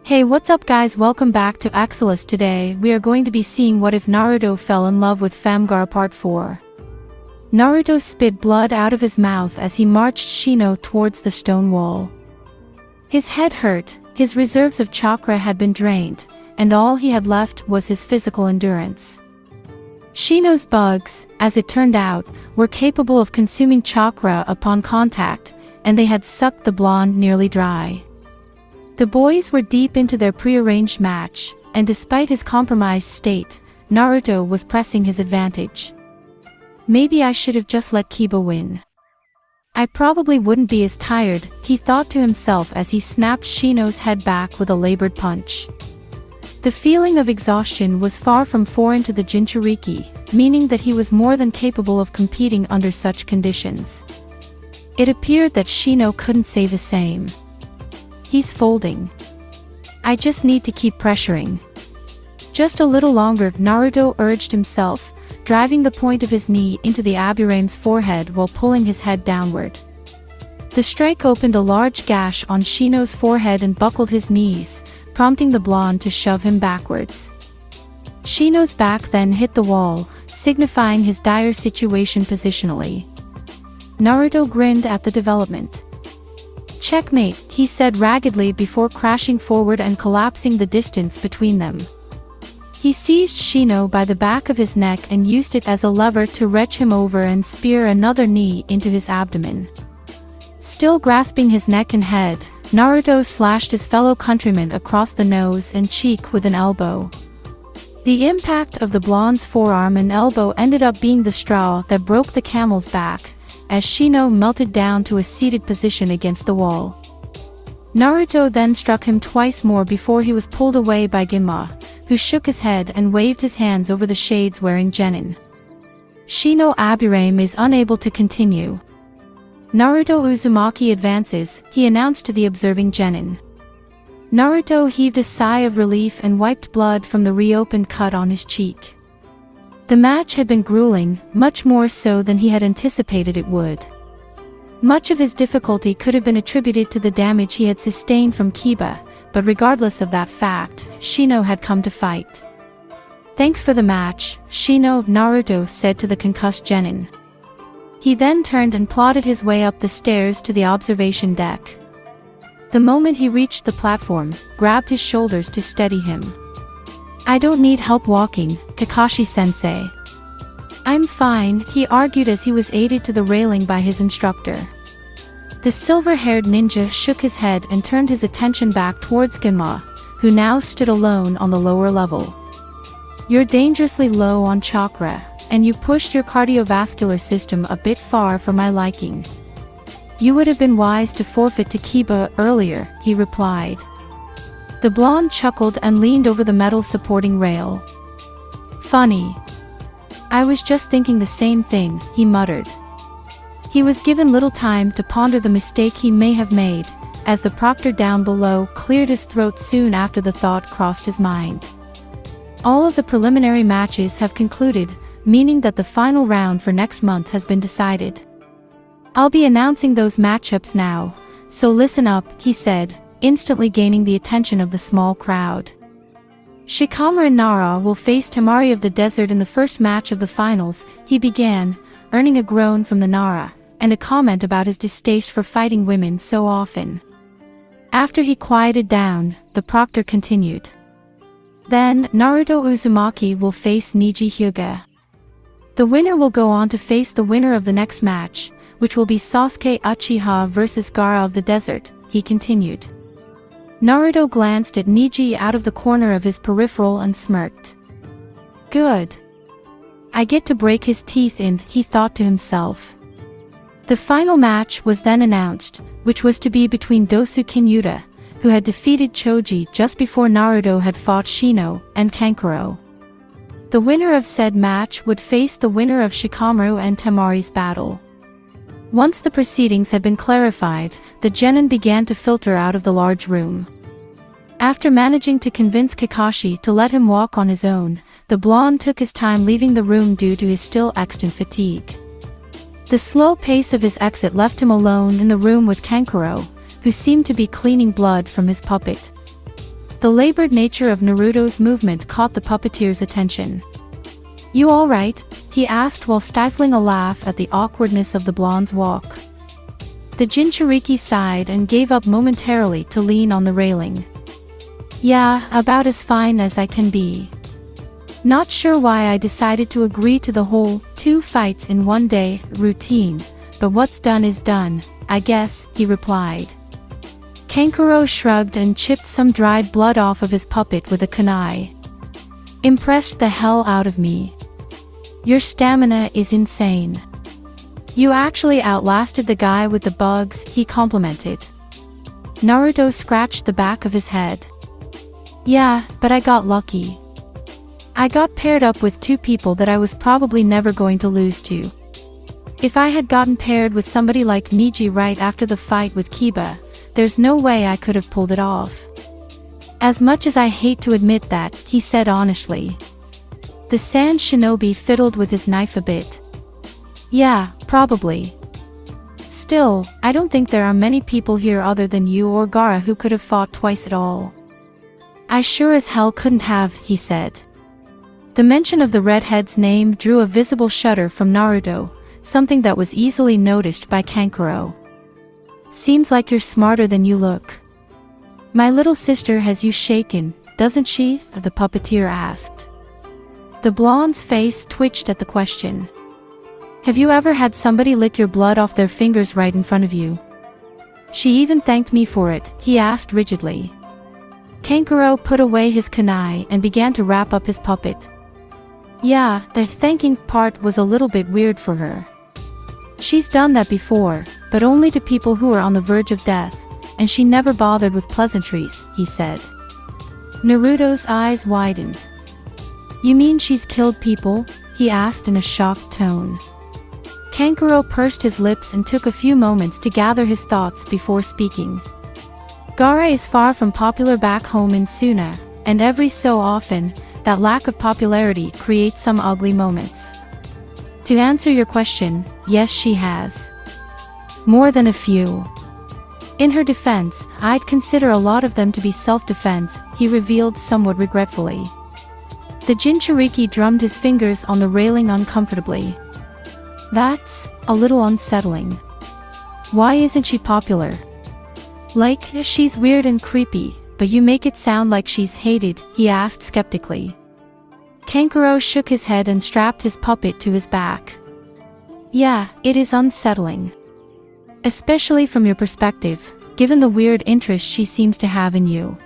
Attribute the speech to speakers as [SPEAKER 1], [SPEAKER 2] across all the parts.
[SPEAKER 1] Hey, what's up guys, welcome back to Axelis. Today, we are going to be seeing what if Naruto fell in love with Gaara part 4. Naruto spit blood out of his mouth as he marched Shino towards the stone wall. His head hurt, his reserves of chakra had been drained, and all he had left was his physical endurance. Shino's bugs, as it turned out, were capable of consuming chakra upon contact, and they had sucked the blonde nearly dry. The boys were deep into their prearranged match, and despite his compromised state, Naruto was pressing his advantage. Maybe I should have just let Kiba win. I probably wouldn't be as tired, he thought to himself as he snapped Shino's head back with a labored punch. The feeling of exhaustion was far from foreign to the Jinchuriki, meaning that he was more than capable of competing under such conditions. It appeared that Shino couldn't say the same. He's folding. I just need to keep pressuring. Just a little longer, Naruto urged himself, driving the point of his knee into the Aburame's forehead while pulling his head downward. The strike opened a large gash on Shino's forehead and buckled his knees, prompting the blonde to shove him backwards. Shino's back then hit the wall, signifying his dire situation positionally. Naruto grinned at the development. "Checkmate," he said raggedly before crashing forward and collapsing the distance between them. He seized Shino by the back of his neck and used it as a lever to wrench him over and spear another knee into his abdomen. Still grasping his neck and head, Naruto slashed his fellow countryman across the nose and cheek with an elbow. The impact of the blonde's forearm and elbow ended up being the straw that broke the camel's back, as Shino melted down to a seated position against the wall. Naruto then struck him twice more before he was pulled away by Genma, who shook his head and waved his hands over the shades wearing genin. Shino Aburame is unable to continue. Naruto Uzumaki advances, he announced to the observing genin. Naruto heaved a sigh of relief and wiped blood from the reopened cut on his cheek. The match had been grueling, much more so than he had anticipated it would. Much of his difficulty could have been attributed to the damage he had sustained from Kiba, but regardless of that fact, Shino had come to fight. "Thanks for the match, Shino," Naruto said to the concussed genin. He then turned and plodded his way up the stairs to the observation deck. The moment he reached the platform, grabbed his shoulders to steady him. "I don't need help walking, Kakashi-sensei." "I'm fine," he argued as he was aided to the railing by his instructor. The silver-haired ninja shook his head and turned his attention back towards Genma, who now stood alone on the lower level. "You're dangerously low on chakra, and you pushed your cardiovascular system a bit far for my liking. You would have been wise to forfeit to Kiba earlier," he replied. The blonde chuckled and leaned over the metal supporting rail. "Funny. I was just thinking the same thing," he muttered. He was given little time to ponder the mistake he may have made, as the proctor down below cleared his throat soon after the thought crossed his mind. All of the preliminary matches have concluded, meaning that the final round for next month has been decided. "I'll be announcing those matchups now, so listen up," he said, instantly gaining the attention of the small crowd. "Shikamaru and Nara will face Temari of the Desert in the first match of the finals," he began, earning a groan from the Nara, and a comment about his distaste for fighting women so often. After he quieted down, the proctor continued. "Then, Naruto Uzumaki will face Niji Hyuga. The winner will go on to face the winner of the next match, which will be Sasuke Uchiha versus Gaara of the Desert," he continued. Naruto glanced at Niji out of the corner of his peripheral and smirked. "Good. I get to break his teeth in," he thought to himself. The final match was then announced, which was to be between Dosuke Yuta, who had defeated Choji just before Naruto had fought Shino, and Kankuro. The winner of said match would face the winner of Shikamaru and Temari's battle. Once the proceedings had been clarified, the genin began to filter out of the large room. After managing to convince Kakashi to let him walk on his own, the blonde took his time leaving the room due to his still extant fatigue. The slow pace of his exit left him alone in the room with Kankuro, who seemed to be cleaning blood from his puppet. The labored nature of Naruto's movement caught the puppeteer's attention. "You alright?" he asked while stifling a laugh at the awkwardness of the blonde's walk. The Jinchuriki sighed and gave up momentarily to lean on the railing. "Yeah, about as fine as I can be. Not sure why I decided to agree to the whole 2 fights in 1 day routine, but what's done is done, I guess," he replied. Kankuro shrugged and chipped some dried blood off of his puppet with a kunai. "Impressed the hell out of me. Your stamina is insane. You actually outlasted the guy with the bugs," he complimented. Naruto scratched the back of his head. "Yeah, but I got lucky. I got paired up with 2 people that I was probably never going to lose to. If I had gotten paired with somebody like Niji right after the fight with Kiba, there's no way I could have pulled it off. As much as I hate to admit that," he said honestly. The sand shinobi fiddled with his knife a bit. "Yeah, probably. Still, I don't think there are many people here other than you or Gaara who could have fought twice at all." "I sure as hell couldn't have," he said. The mention of the redhead's name drew a visible shudder from Naruto, something that was easily noticed by Kankuro. "Seems like you're smarter than you look. My little sister has you shaken, doesn't she?" the puppeteer asked. The blonde's face twitched at the question. "Have you ever had somebody lick your blood off their fingers right in front of you?" "She even thanked me for it," he asked rigidly. Kankuro put away his kunai and began to wrap up his puppet. Yeah, the thanking part was a little bit weird for her. She's done that before, but only to people who are on the verge of death, and she never bothered with pleasantries, he said. Naruto's eyes widened. "You mean she's killed people?" he asked in a shocked tone. Kankuro pursed his lips and took a few moments to gather his thoughts before speaking. Gaara is far from popular back home in Suna, and every so often, that lack of popularity creates some ugly moments. To answer your question, yes, she has. More than a few. In her defense, I'd consider a lot of them to be self-defense, he revealed somewhat regretfully. The Jinchuriki drummed his fingers on the railing uncomfortably. That's a little unsettling. Why isn't she popular? Like, she's weird and creepy, but you make it sound like she's hated, he asked skeptically. Kankuro shook his head and strapped his puppet to his back. Yeah, it is unsettling. Especially from your perspective, given the weird interest she seems to have in you.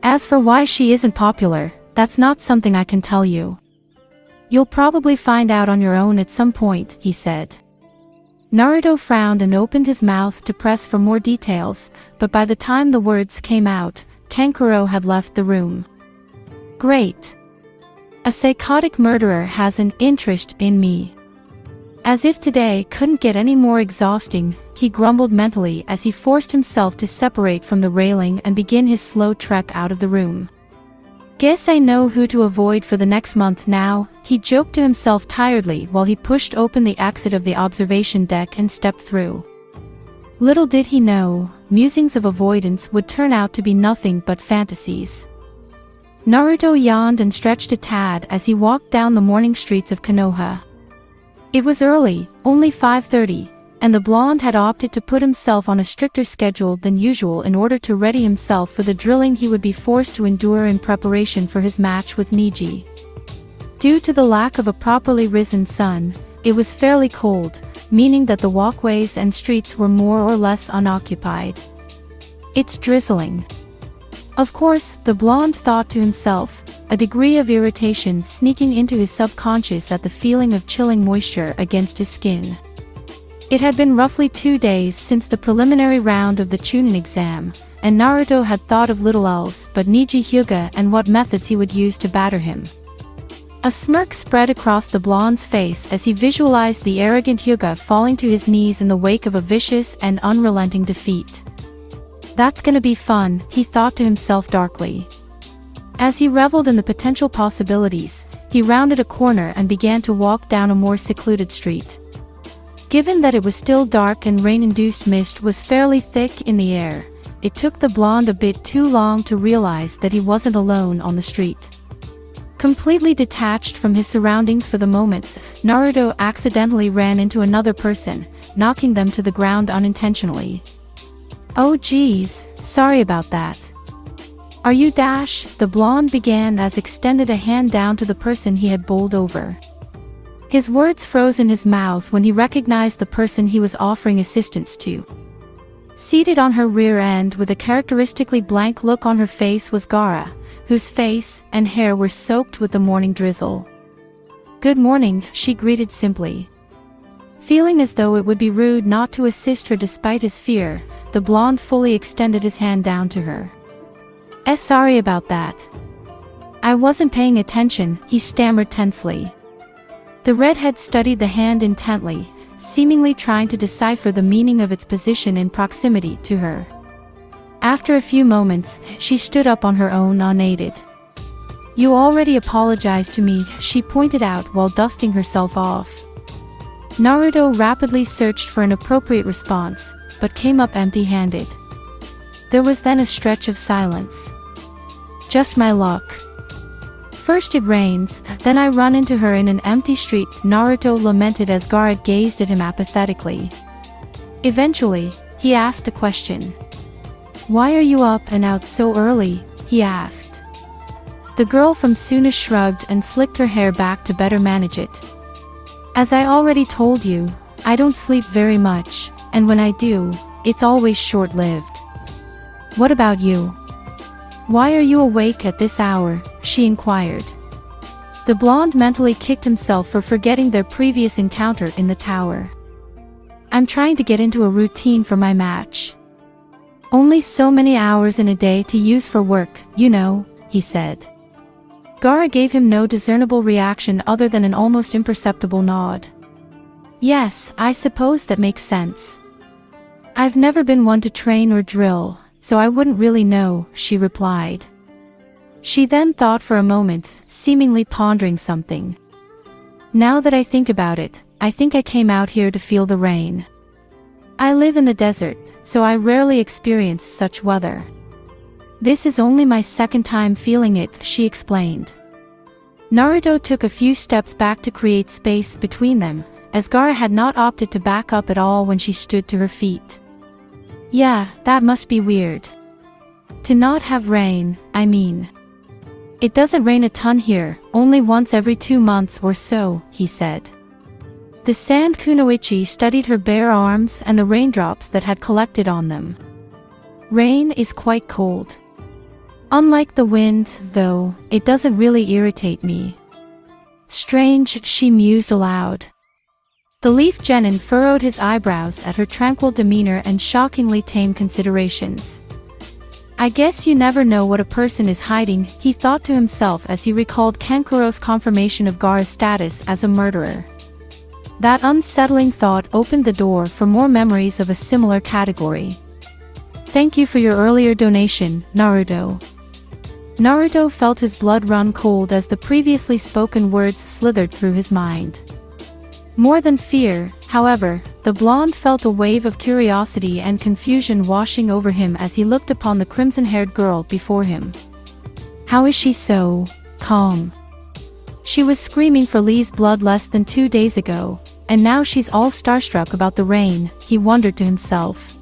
[SPEAKER 1] As for why she isn't popular, that's not something I can tell you. You'll probably find out on your own at some point, he said. Naruto frowned and opened his mouth to press for more details, but by the time the words came out, Kankuro had left the room. Great. A psychotic murderer has an interest in me. As if today couldn't get any more exhausting, he grumbled mentally as he forced himself to separate from the railing and begin his slow trek out of the room. Guess I know who to avoid for the next month now, he joked to himself tiredly while he pushed open the exit of the observation deck and stepped through. Little did he know, musings of avoidance would turn out to be nothing but fantasies. Naruto yawned and stretched a tad as he walked down the morning streets of Konoha. It was early, only 5:30, and the blonde had opted to put himself on a stricter schedule than usual in order to ready himself for the drilling he would be forced to endure in preparation for his match with Niji. Due to the lack of a properly risen sun, it was fairly cold, meaning that the walkways and streets were more or less unoccupied. It's drizzling. Of course, the blonde thought to himself, a degree of irritation sneaking into his subconscious at the feeling of chilling moisture against his skin. It had been roughly 2 days since the preliminary round of the Chunin exam, and Naruto had thought of little else but Niji Hyuga and what methods he would use to batter him. A smirk spread across the blonde's face as he visualized the arrogant Hyuga falling to his knees in the wake of a vicious and unrelenting defeat. That's gonna be fun, he thought to himself darkly. As he reveled in the potential possibilities, he rounded a corner and began to walk down a more secluded street. Given that it was still dark and rain-induced mist was fairly thick in the air, it took the blonde a bit too long to realize that he wasn't alone on the street. Completely detached from his surroundings for the moments, Naruto accidentally ran into another person, knocking them to the ground unintentionally. "Oh geez, sorry about that. Are you Dash?" the blonde began as extended a hand down to the person he had bowled over. His words froze in his mouth when he recognized the person he was offering assistance to. Seated on her rear end with a characteristically blank look on her face was Gaara, whose face and hair were soaked with the morning drizzle. "Good morning," she greeted simply. Feeling as though it would be rude not to assist her despite his fear, the blonde fully extended his hand down to her. Sorry about that. I wasn't paying attention," he stammered tensely. The redhead studied the hand intently, seemingly trying to decipher the meaning of its position in proximity to her. After a few moments, she stood up on her own unaided. "You already apologized to me," she pointed out while dusting herself off. Naruto rapidly searched for an appropriate response, but came up empty-handed. There was then a stretch of silence. "Just my luck. First it rains, then I run into her in an empty street," Naruto lamented as Gaara gazed at him apathetically. Eventually, he asked a question. "Why are you up and out so early?" he asked. The girl from Suna shrugged and slicked her hair back to better manage it. "As I already told you, I don't sleep very much, and when I do, it's always short-lived. What about you? Why are you awake at this hour?" she inquired. The blonde mentally kicked himself for forgetting their previous encounter in the tower. "I'm trying to get into a routine for my match. Only so many hours in a day to use for work, you know," he said. Gaara gave him no discernible reaction other than an almost imperceptible nod. "Yes, I suppose that makes sense. I've never been one to train or drill, so I wouldn't really know," she replied. She then thought for a moment, seemingly pondering something. "Now that I think about it, I think I came out here to feel the rain. I live in the desert, so I rarely experience such weather. This is only my second time feeling it," she explained. Naruto took a few steps back to create space between them, as Gaara had not opted to back up at all when she stood to her feet. "Yeah, that must be weird. To not have rain, I mean. It doesn't rain a ton here, only once every 2 months or so," he said. The sand kunoichi studied her bare arms and the raindrops that had collected on them. "Rain is quite cold. Unlike the wind, though, it doesn't really irritate me. Strange," she mused aloud. The leaf genin furrowed his eyebrows at her tranquil demeanor and shockingly tame considerations. "I guess you never know what a person is hiding," he thought to himself as he recalled Kankuro's confirmation of Gaara's status as a murderer. That unsettling thought opened the door for more memories of a similar category. "Thank you for your earlier donation, Naruto." Naruto felt his blood run cold as the previously spoken words slithered through his mind. More than fear, however, the blonde felt a wave of curiosity and confusion washing over him as he looked upon the crimson-haired girl before him. How is she so calm? She was screaming for Lee's blood less than 2 days ago, and now she's all starstruck about the rain, he wondered to himself.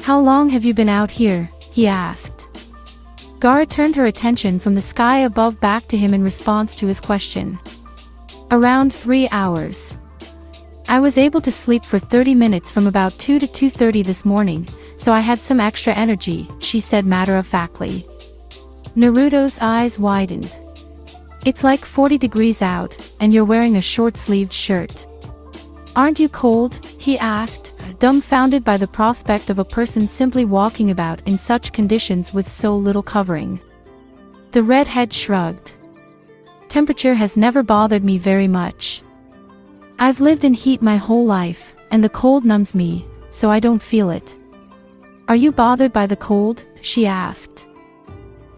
[SPEAKER 1] "How long have you been out here?" he asked. Gaara turned her attention from the sky above back to him in response to his question. "Around 3 hours. I was able to sleep for 30 minutes from about 2 to 2:30 this morning, so I had some extra energy," she said matter-of-factly. Naruto's eyes widened. "It's like 40 degrees out, and you're wearing a short-sleeved shirt. Aren't you cold?" he asked, dumbfounded by the prospect of a person simply walking about in such conditions with so little covering. The redhead shrugged. "Temperature has never bothered me very much. I've lived in heat my whole life, and the cold numbs me, so I don't feel it." "Are you bothered by the cold?" she asked.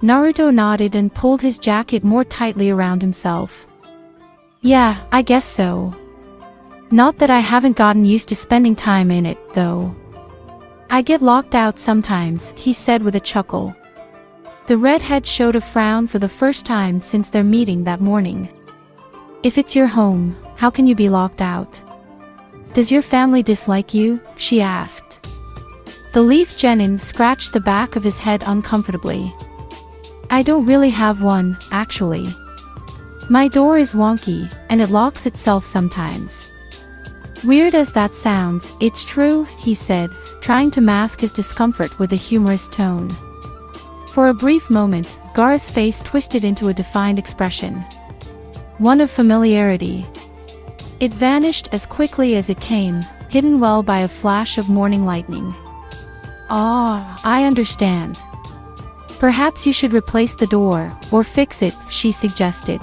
[SPEAKER 1] Naruto nodded and pulled his jacket more tightly around himself. "Yeah, I guess so. Not that I haven't gotten used to spending time in it, though." I get locked out sometimes, he said with a chuckle. The redhead showed a frown for the first time since their meeting that morning. If it's your home, how can you be locked out? Does your family dislike you? She asked. The leaf genin scratched the back of his head uncomfortably. I don't really have one, actually. My door is wonky, and it locks itself sometimes. Weird as that sounds, it's true, he said, trying to mask his discomfort with a humorous tone. For a brief moment, Gaara's face twisted into a defined expression. One of familiarity. It vanished as quickly as it came, hidden well by a flash of morning lightning. Ah, I understand. Perhaps you should replace the door, or fix it, she suggested.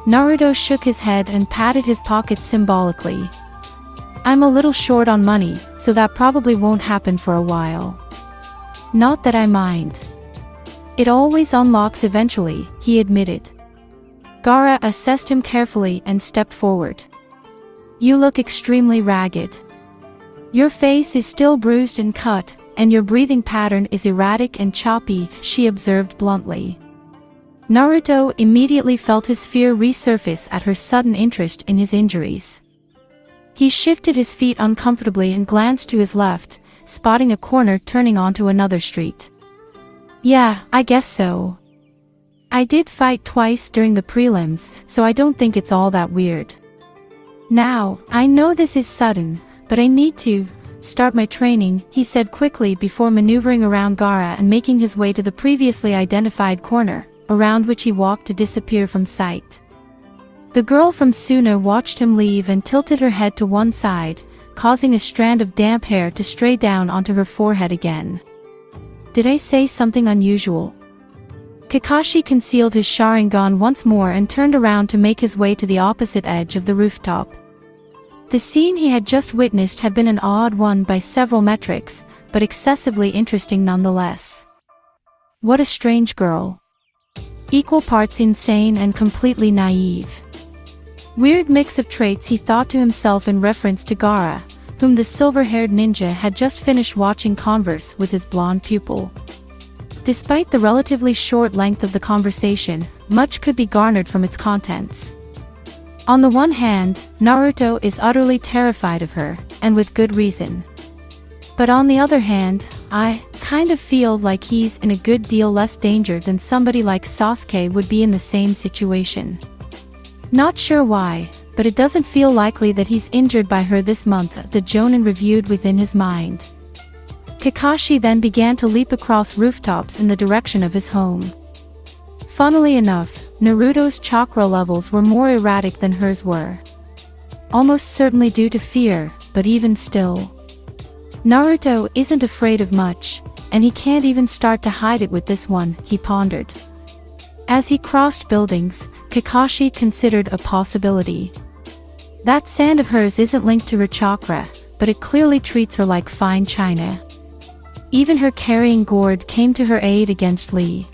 [SPEAKER 1] Naruto shook his head and patted his pocket symbolically. I'm a little short on money, so that probably won't happen for a while. Not that I mind. It always unlocks eventually, he admitted. Gaara assessed him carefully and stepped forward. You look extremely ragged. Your face is still bruised and cut, and your breathing pattern is erratic and choppy, she observed bluntly. Naruto immediately felt his fear resurface at her sudden interest in his injuries. He shifted his feet uncomfortably and glanced to his left, spotting a corner turning onto another street. Yeah, I guess so. I did fight twice during the prelims, so I don't think it's all that weird. Now, I know this is sudden, but I need to start my training, he said quickly before maneuvering around Gaara and making his way to the previously identified corner, around which he walked to disappear from sight. The girl from Suna watched him leave and tilted her head to one side, causing a strand of damp hair to stray down onto her forehead again. Did I say something unusual? Kakashi concealed his Sharingan once more and turned around to make his way to the opposite edge of the rooftop. The scene he had just witnessed had been an odd one by several metrics, but excessively interesting nonetheless. What a strange girl. Equal parts insane and completely naive. Weird mix of traits, he thought to himself in reference to Gaara, whom the silver-haired ninja had just finished watching converse with his blonde pupil. Despite the relatively short length of the conversation, much could be garnered from its contents. On the one hand, Naruto is utterly terrified of her, and with good reason. But on the other hand, I kind of feel like he's in a good deal less danger than somebody like Sasuke would be in the same situation. Not sure why, but it doesn't feel likely that he's injured by her this month, the Jonin reviewed within his mind. Kakashi then began to leap across rooftops in the direction of his home. Funnily enough, Naruto's chakra levels were more erratic than hers were. Almost certainly due to fear, but even still. Naruto isn't afraid of much, and he can't even start to hide it with this one, he pondered. As he crossed buildings, Kakashi considered a possibility. That sand of hers isn't linked to her chakra, but it clearly treats her like fine china. Even her carrying gourd came to her aid against Lee.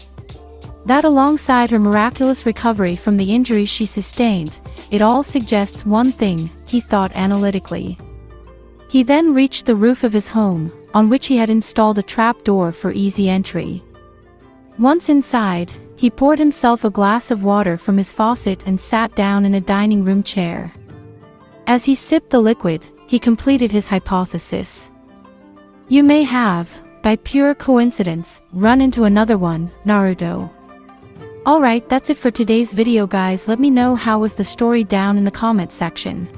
[SPEAKER 1] That alongside her miraculous recovery from the injury she sustained, it all suggests one thing, he thought analytically. He then reached the roof of his home, on which he had installed a trapdoor for easy entry. Once inside, he poured himself a glass of water from his faucet and sat down in a dining room chair. As he sipped the liquid, he completed his hypothesis. You may have, by pure coincidence, run into another one, Naruto. Alright, that's it for today's video guys. Let me know how was the story down in the comment section.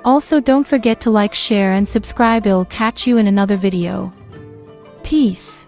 [SPEAKER 1] Also don't forget to like, share and subscribe. I'll catch you in another video. Peace.